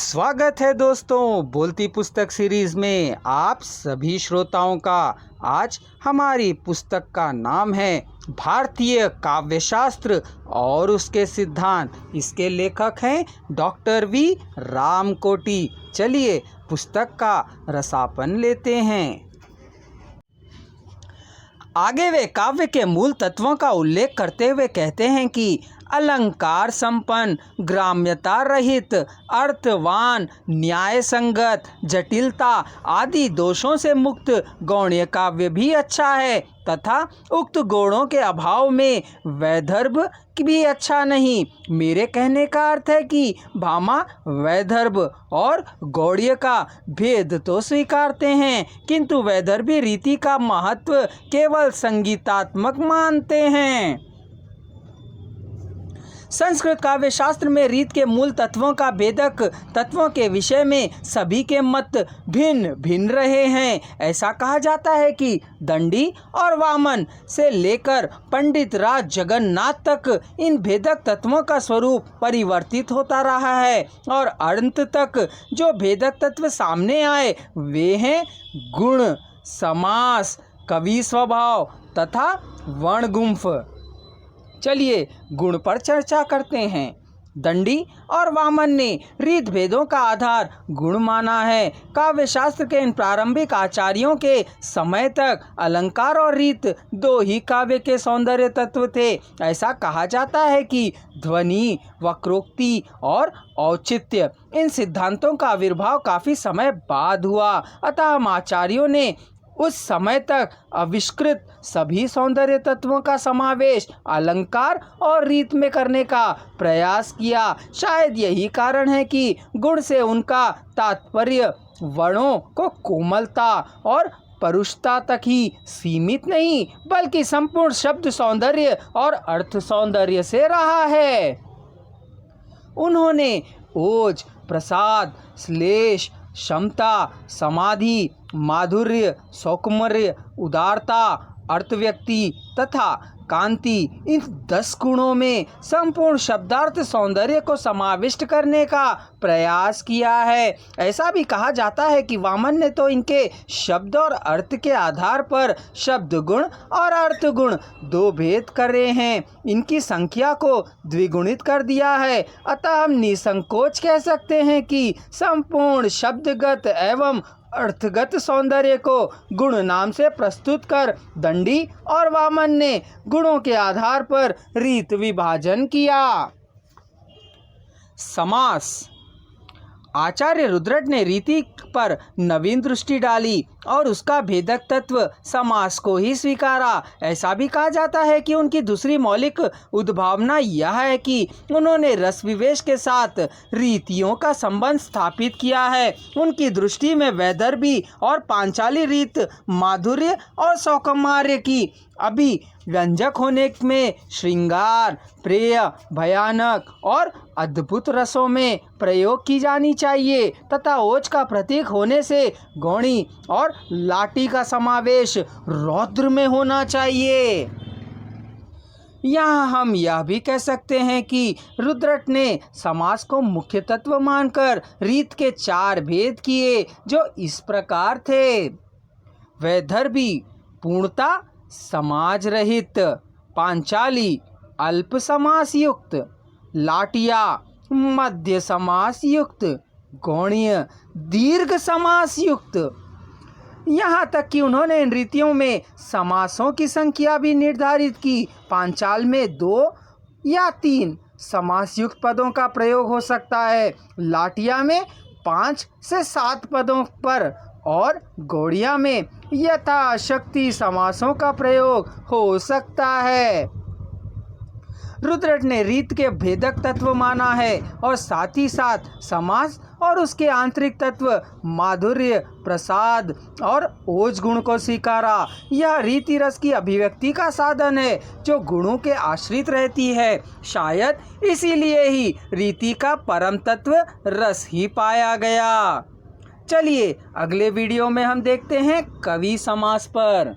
स्वागत है दोस्तों बोलती पुस्तक सीरीज में आप सभी श्रोताओं का। आज हमारी पुस्तक का नाम है भारतीय काव्यशास्त्र और उसके सिद्धांत। इसके लेखक हैं डॉक्टर वी रामकोटी। चलिए पुस्तक का रसापन लेते हैं। आगे वे काव्य के मूल तत्वों का उल्लेख करते हुए कहते हैं कि अलंकार संपन्न, ग्राम्यता रहित, अर्थवान, न्याय संगत, जटिलता आदि दोषों से मुक्त गौण्य काव्य भी अच्छा है तथा उक्त गुणों के अभाव में वैदर्भ भी अच्छा नहीं। मेरे कहने का अर्थ है कि भामा वैदर्भ और गौड़ीय का भेद तो स्वीकारते हैं किंतु वैदर्भी रीति का महत्व केवल संगीतात्मक मानते हैं। संस्कृत काव्य शास्त्र में रीत के मूल तत्वों का भेदक तत्वों के विषय में सभी के मत भिन्न भिन्न रहे हैं। ऐसा कहा जाता है कि दंडी और वामन से लेकर पंडित राज जगन्नाथ तक इन भेदक तत्वों का स्वरूप परिवर्तित होता रहा है और अंत तक जो भेदक तत्व सामने आए वे हैं गुण, समास, कवि स्वभाव तथा वर्णगुंफ। चलिए गुण पर चर्चा करते हैं। दंडी और वामन ने रीत भेदों का आधार गुण माना है। काव्य शास्त्र के इन प्रारंभिक आचार्यों के समय तक अलंकार और रीत दो ही काव्य के सौंदर्य तत्व थे। ऐसा कहा जाता है कि ध्वनि, वक्रोक्ति और औचित्य इन सिद्धांतों का आविर्भाव काफी समय बाद हुआ। अतः हम आचार्यों ने उस समय तक आविष्कृत सभी सौंदर्य तत्वों का समावेश अलंकार और रीत में करने का प्रयास किया। शायद यही कारण है कि गुण से उनका तात्पर्य वर्णों को कोमलता और परुषता तक ही सीमित नहीं बल्कि संपूर्ण शब्द सौंदर्य और अर्थ सौंदर्य से रहा है। उन्होंने ओज, प्रसाद, श्लेष, क्षमता, समाधि, माधुर्य, सौकुमार्य, उदारता, अर्थव्यक्ति तथा कांति इन 10 गुणों में संपूर्ण शब्दार्थ सौंदर्य को समाविष्ट करने का प्रयास किया है। ऐसा भी कहा जाता है कि वामन ने तो इनके शब्द और अर्थ के आधार पर शब्द गुण और अर्थ गुण दो भेद करे हैं। इनकी संख्या को द्विगुणित कर दिया है। अतः हम निसंकोच कह सकते हैं कि संपूर्ण शब्दगत एवं अर्थगत सौंदर्य को गुण नाम से प्रस्तुत कर दंडी और वामन ने गुणों के आधार पर रीत विभाजन किया। समास। आचार्य रुद्रट ने रीति पर नवीन दृष्टि डाली और उसका भेदक तत्व समास को ही स्वीकारा। ऐसा भी कहा जाता है कि उनकी दूसरी मौलिक उद्भावना यह है कि उन्होंने रस विवेश के साथ रीतियों का संबंध स्थापित किया है। उनकी दृष्टि में वैदर्भी और पांचाली रीत माधुर्य और सौकुमार्य की अभिव्यंजक होने में श्रृंगार, प्रेय, भयानक और अद्भुत रसों में प्रयोग की जानी चाहिए तथा ओज का प्रतीक होने से गौणी और लाटी का समावेश रौद्र में होना चाहिए। यहाँ हम यह भी कह सकते हैं कि रुद्रट ने समास को मुख्य तत्व मानकर रीत के 4 भेद किए जो इस प्रकार थे। वैदर्भी पूर्णता समाज रहित, पांचाली अल्प समास युक्त, लाटिया मध्य समास युक्त, गौणीय दीर्घ समास युक्त। यहाँ तक कि उन्होंने इन रीतियों में समासों की संख्या भी निर्धारित की। पांचाल में 2 या 3 समास युक्त पदों का प्रयोग हो सकता है, लाटिया में 5 से 7 पदों पर और गौड़िया में यथाशक्ति समासों का प्रयोग हो सकता है। रुद्रट ने रीत के भेदक तत्व माना है और साथ ही साथ समास और उसके आंतरिक तत्व माधुर्य, प्रसाद और ओज गुण को स्वीकारा। यह रीति रस की अभिव्यक्ति का साधन है जो गुणों के आश्रित रहती है। शायद इसीलिए ही रीति का परम तत्व रस ही पाया गया। चलिए अगले वीडियो में हम देखते हैं कवि समास पर।